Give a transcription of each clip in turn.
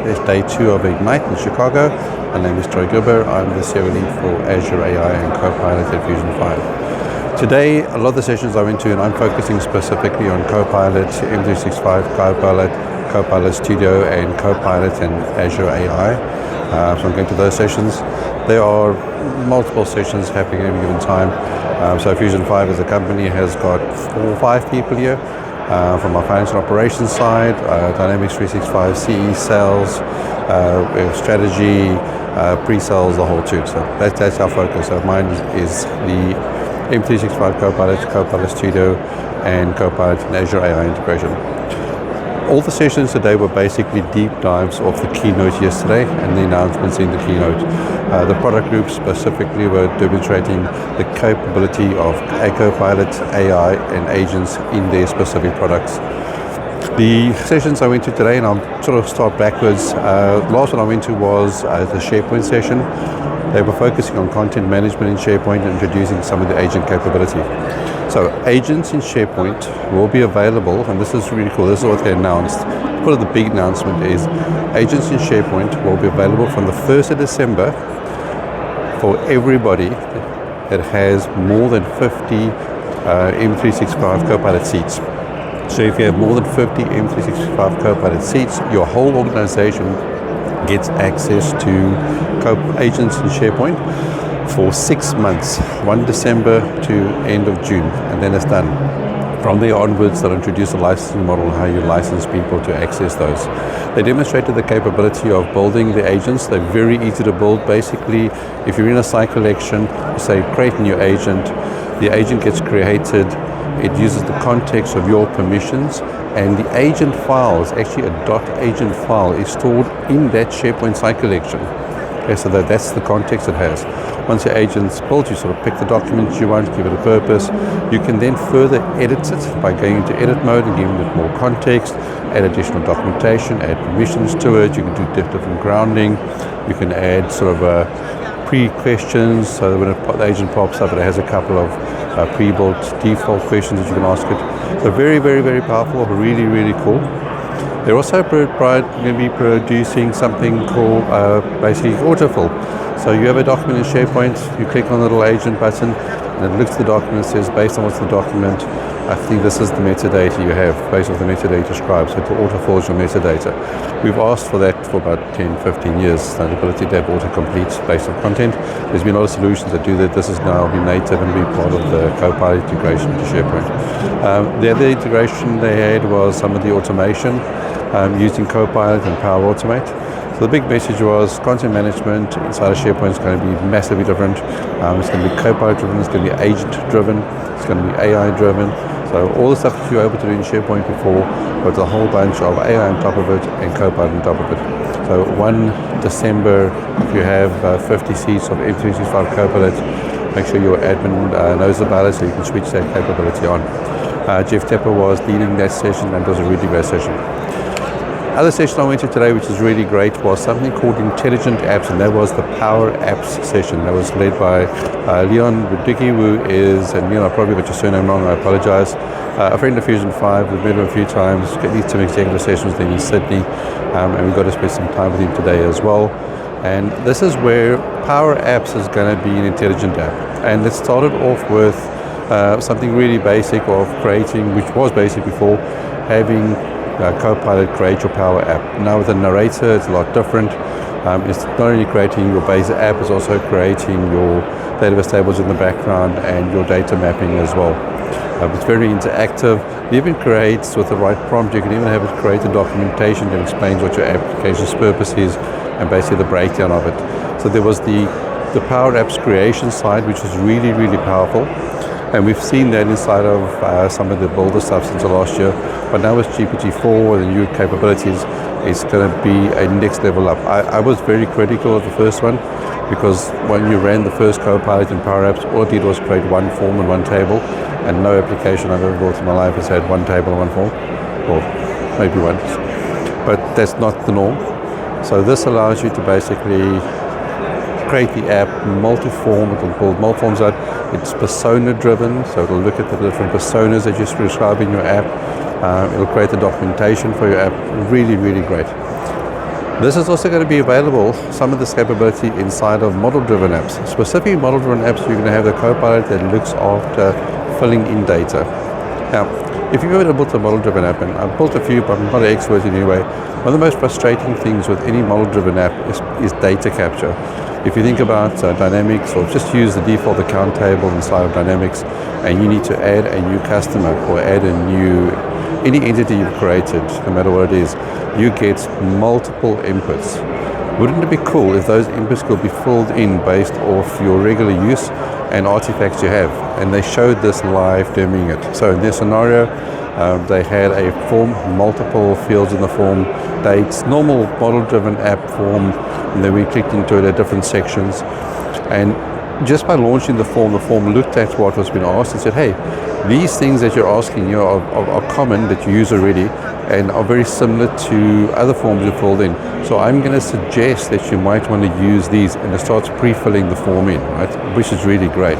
It's day 2 of Ignite in Chicago. My name is Troy Gober. I'm the CoE Lead for Azure AI and Copilot at Fusion 5. Today, a lot of the sessions I went to, and I'm focusing specifically on Copilot, M365 Copilot, Copilot Studio and Copilot and Azure AI. So I'm going to those sessions. There are multiple sessions happening at any given time. So Fusion 5 as a company has got 4 or 5 people here. From our financial operations side, Dynamics 365, CE sales, we have strategy, pre-sales, the whole too. So that's our focus. So mine is the M365 Copilot, Copilot Studio, and Copilot and Azure AI integration. All the sessions today were basically deep dives of the keynote yesterday and the announcements in the keynote. The product groups specifically were demonstrating the capability of a Copilot, AI, and agents in their specific products. The sessions I went to today, and I'll sort of start backwards. Last one I went to was the SharePoint session. They were focusing on content management in SharePoint and introducing some of the agent capability. So agents in SharePoint will be available, and this is really cool. This is what they announced. Part of the big announcement is agents in SharePoint will be available from the 1st of December for everybody that has more than 50 M365 Copilot seats. So if you have more than 50 M365 Copilot seats, your whole organization gets access to agents in SharePoint for 6 months, 1 December to end of June, and then it's done. From there onwards, they'll introduce a licensing model on how you license people to access those. They demonstrated the capability of building the agents. They're very easy to build. Basically, if you're in a site collection, you say create a new agent, the agent gets created, it uses the context of your permissions, and the agent file is actually a .agent file is stored in that SharePoint site collection. Okay, so that's the context it has. Once your agent's built, you sort of pick the documents you want, give it a purpose. You can then further edit it by going into edit mode and giving it more context, add additional documentation, add permissions to it. You can do different grounding. You can add sort of pre-questions, so that when the agent pops up, it has a couple of pre-built default questions that you can ask it. So very, very, very powerful, really, really cool. They're also going to be producing something called basically autofill. So you have a document in SharePoint, you click on the little agent button, and it looks at the document and says, based on what's the document, I think this is the metadata you have, based on the metadata described. So it autofills your metadata. We've asked for that for about 10, 15 years, the ability to have autocomplete based on content. There's been a lot of solutions that do that. This is now be native and be part of the Copilot integration to SharePoint. The other integration they had was some of the automation using Copilot and Power Automate. So the big message was content management inside of SharePoint is going to be massively different. It's going to be Copilot driven, it's going to be agent driven, it's going to be AI driven. So all the stuff that you were able to do in SharePoint before, but a whole bunch of AI on top of it and Copilot on top of it. So 1 December, if you have 50 seats of M365 Copilot, make sure your admin knows about it so you can switch that capability on. Jeff Tepper was leading that session, and it was a really great session. Other session I went to today, which is really great, was something called Intelligent Apps, and that was the Power Apps session. That was led by Leon Budicki, who is, and Leon, I probably got your surname wrong, I apologize, a friend of Fusion 5. We've met him a few times, did some executive sessions with him in Sydney, and we got to spend some time with him today as well. And this is where Power Apps is going to be an intelligent app. And it started off with something really basic of creating, which was basic before, having Copilot create your Power App. Now with the narrator, it's a lot different. It's not only creating your base app, it's also creating your database tables in the background and your data mapping as well. It's very interactive. It even creates, with the right prompt, you can even have it create a documentation that explains what your application's purpose is and basically the breakdown of it. So there was the Power Apps creation side, which was really, really powerful. And we've seen that inside of some of the builder stuff since the last year. But now with GPT-4, the new capabilities, it's going to be a next level up. I was very critical of the first one because when you ran the first Copilot in Power Apps, all it did was create one form and one table, and no application I've ever built in my life has had one table and one form, or maybe one. But that's not the norm. So this allows you to basically create the app multi-form. It will build multiple forms out. It's persona driven, so it'll look at the different personas that you prescribe in your app. It'll create the documentation for your app. Really, really great. This is also going to be available, some of this capability, inside of model-driven apps. Specifically model-driven apps, you're going to have the Copilot that looks after filling in data. Now, if you've ever built a model-driven app, and I've built a few, but I'm not an expert in any way, one of the most frustrating things with any model-driven app is data capture. If you think about Dynamics, or just use the default account table inside of Dynamics, and you need to add a new customer or add any entity you've created, no matter what it is, you get multiple inputs. Wouldn't it be cool if those inputs could be filled in based off your regular use and artifacts you have? And they showed this live doing it. So in this scenario, they had a form, multiple fields in the form, dates, normal model-driven app form, and then we clicked into it at different sections. And just by launching the form looked at what was being asked and said, hey, these things that you're asking are common, that you use already, and are very similar to other forms you filled in. So I'm going to suggest that you might want to use these, and it starts pre-filling the form in, right? Which is really great.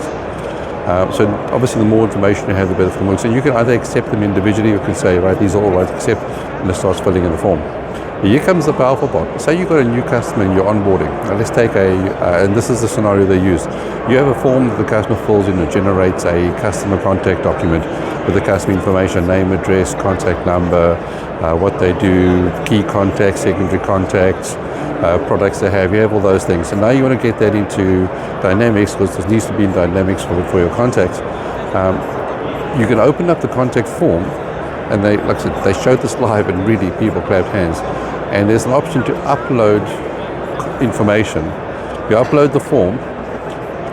So obviously the more information you have, the better for the work. So you can either accept them individually, or you can say, right, these are all right, accept, and it starts filling in the form. Here comes the powerful part. Say you've got a new customer and you're onboarding. Now let's take and this is the scenario they use. You have a form that the customer fills in and generates a customer contact document with the customer information, name, address, contact number, what they do, key contacts, secondary contacts, products they have. You have all those things. And now you want to get that into Dynamics, because this needs to be in Dynamics for your contacts. You can open up the contact form, and like I said, they showed this live, and really people clapped hands. And there's an option to upload information. You upload the form,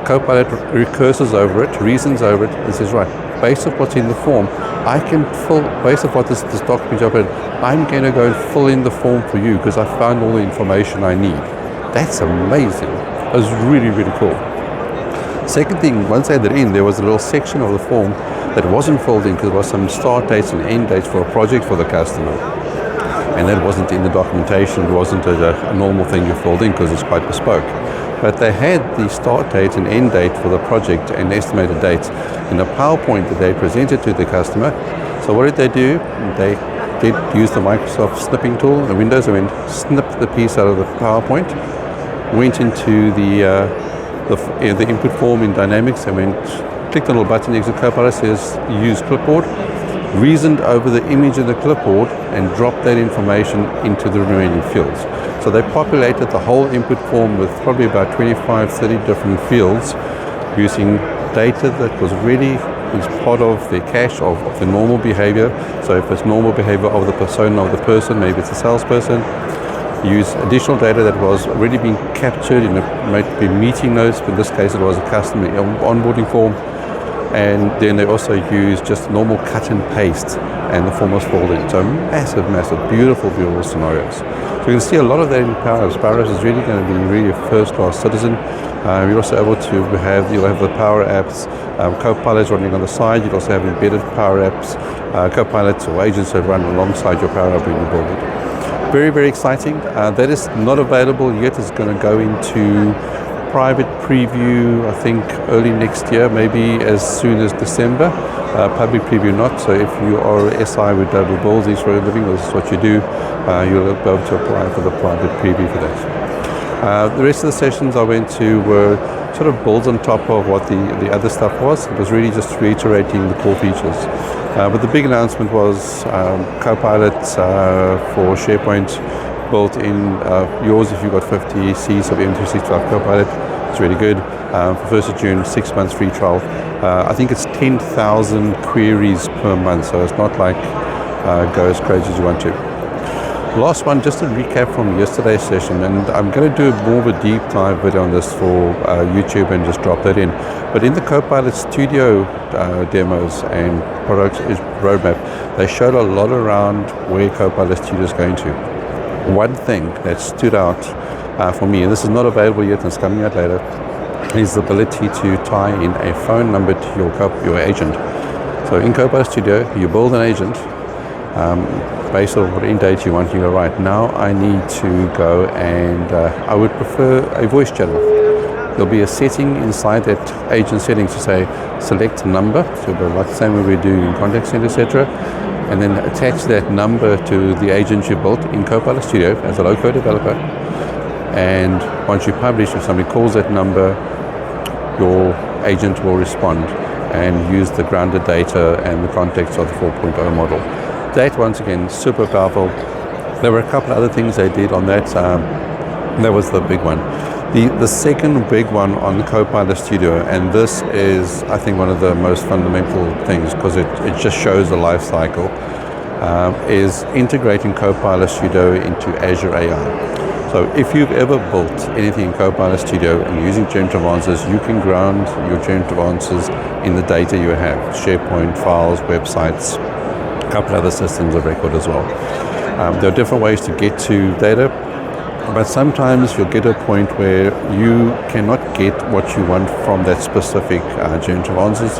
Copilot recurses over it, reasons over it, and says, right, based on what's in the form, I can fill, based on what this document uploaded, I'm going to go and fill in the form for you because I found all the information I need. That's amazing. It was really, really cool. Second thing, once I had it in, there was a little section of the form that wasn't filled in because there was some start dates and end dates for a project for the customer. And that wasn't in the documentation. It wasn't a normal thing you filled in because it's quite bespoke. But they had the start date and end date for the project and estimated dates in a PowerPoint that they presented to the customer. So what did they do? They did use the Microsoft snipping tool in Windows and went snipped the piece out of the PowerPoint, went into the input form in Dynamics and clicked on a little button next to Copilot, says use clipboard, reasoned over the image of the clipboard and dropped that information into the remaining fields. So they populated the whole input form with probably about 25, 30 different fields using data that was ready as part of the cache of the normal behavior. So if it's normal behavior of the persona of the person, maybe it's a salesperson, use additional data that was already being captured in might be meeting notes, but in this case it was a customer onboarding form. And then they also use just normal cut and paste, and the form was filled in. So massive, beautiful scenarios. So you can see a lot of that in Power Apps. Power Apps is really going to be really a first-class citizen. You're also able to you'll have the Power Apps Copilot running on the side. You'll also have embedded Power Apps Copilots or agents that run alongside your Power App when you build it. Very, very exciting. That is not available yet. It's going to go into private preview, I think early next year, maybe as soon as December. Public preview not. So if you are an SI with double builds each for a living, this is what you do, you'll be able to apply for the private preview for that. The rest of the sessions I went to were sort of builds on top of what the other stuff was. It was really just reiterating the core features. But the big announcement was Copilot for SharePoint built in yours if you've got 50 seats of M365 Copilot. It's really good. For 1st of June, 6 months free trial. I think it's 10,000 queries per month, so it's not like go as crazy as you want to. Last one, just a recap from yesterday's session, and I'm going to do more of a deep dive video on this for YouTube and just drop that in. But in the Copilot Studio demos and product roadmap, they showed a lot around where Copilot Studio is going to. One thing that stood out for me, and this is not available yet and it's coming out later, is the ability to tie in a phone number to your agent. So in Copilot Studio, you build an agent based on what end date you want. You go, right, now I need to go and I would prefer a voice channel. There'll be a setting inside that agent settings to say select a number, so like the same way we do in contact center, etc. and then attach that number to the agent you built in Copilot Studio as a low-code developer. And once you publish, if somebody calls that number, your agent will respond and use the grounded data and the context of the 4.0 model. That, once again, super powerful. There were a couple other things they did on that. That was the big one. The second big one on the Copilot Studio, and this is, I think, one of the most fundamental things, because it just shows the life cycle, is integrating Copilot Studio into Azure AI. So if you've ever built anything in Copilot Studio and using generative answers, you can ground your generative answers in the data you have, SharePoint, files, websites, a couple other systems of record as well. There are different ways to get to data, but sometimes you'll get to a point where you cannot get what you want from that specific generative answers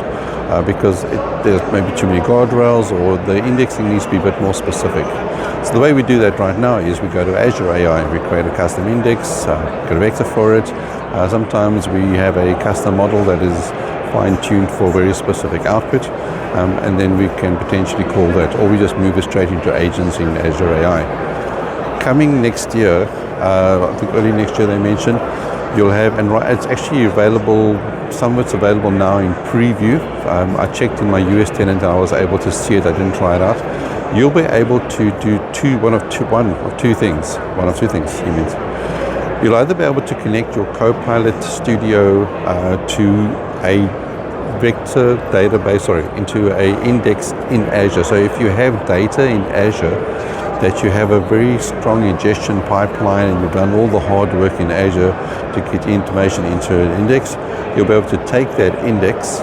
because there's maybe too many guardrails, or the indexing needs to be a bit more specific. So the way we do that right now is we go to Azure AI and we create a custom index, get a vector for it. Sometimes we have a custom model that is fine-tuned for very specific output, and then we can potentially call that, or we just move it straight into agents in Azure AI. Coming next year, I think early next year they mentioned, you'll have, and it's actually available, some of it's available now in preview. I checked in my US tenant and I was able to see it, I didn't try it out. You'll be able to do one of two things, he means. You'll either be able to connect your Copilot Studio to a vector database, into a index in Azure. So if you have data in Azure that you have a very strong ingestion pipeline and you've done all the hard work in Azure to get information into an index, you'll be able to take that index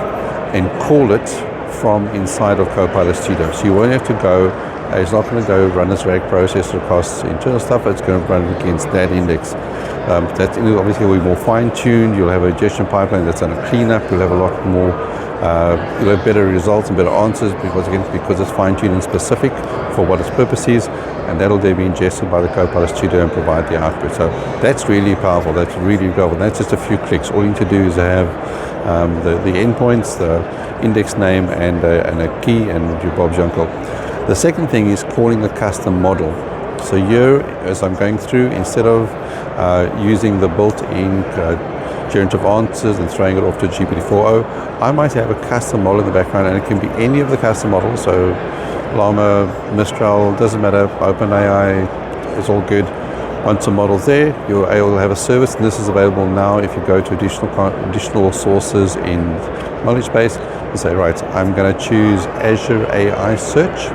and call it from inside of Copilot Studio. So you won't have to go, it's not going to go run its RAG processor across internal stuff, it's going to run against that index. That obviously will be more fine-tuned, you'll have a ingestion pipeline that's done a cleanup, you'll have a lot more, you'll have better results and better answers because it's fine-tuned and specific for what its purpose is, and that'll then be ingested by the Copilot Studio and provide the output. So that's really powerful, that's really powerful. That's just a few clicks. All you need to do is have the endpoints, the index name, and a key, and your Bob's your uncle. The second thing is calling a custom model. So here, as I'm going through, instead of using the built-in generative answers and throwing it off to GPT-4o, I might have a custom model in the background, and it can be any of the custom models. So Llama, Mistral, doesn't matter, OpenAI, it's all good. Once the model's there, you'll have a service, and this is available now if you go to additional sources in knowledge base. You say, right, I'm going to choose Azure AI search,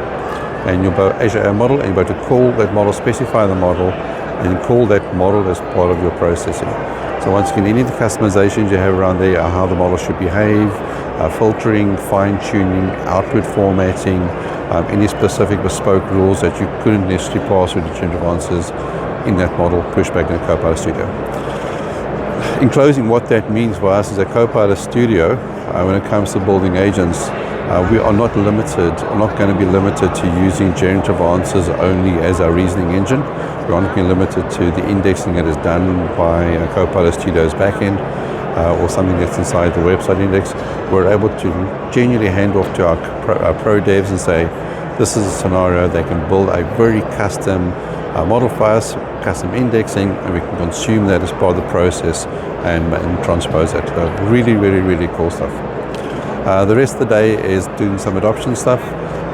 and you'll go Azure AI model, and you're able to call that model, specify the model, and call that model as part of your processing. So once again, any of the customizations you have around there are how the model should behave, filtering, fine-tuning, output formatting, any specific bespoke rules that you couldn't necessarily pass through the generative answers in that model, push back in the Copilot Studio. In closing, what that means for us is that Copilot Studio, when it comes to building agents, we are not going to be limited to using generative answers only as our reasoning engine. We're not going to be limited to the indexing that is done by Copilot Studio's backend or something that's inside the website index. We're able to genuinely hand off to our pro devs and say, this is a scenario, they can build a very custom model for us, custom indexing, and we can consume that as part of the process and transpose that. Really, really, really cool stuff. The rest of the day is doing some adoption stuff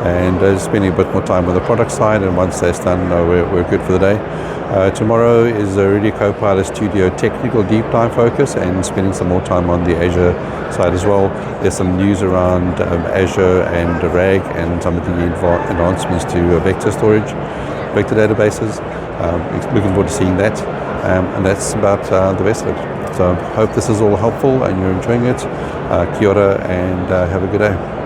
and spending a bit more time on the product side, and once that's done, we're good for the day. Tomorrow is a really Copilot Studio technical deep dive focus, and spending some more time on the Azure side as well. There's some news around Azure and RAG and some of the enhancements to vector storage, vector databases. Looking forward to seeing that, and that's about the rest of it. So hope this is all helpful and you're enjoying it. Kia ora, and have a good day.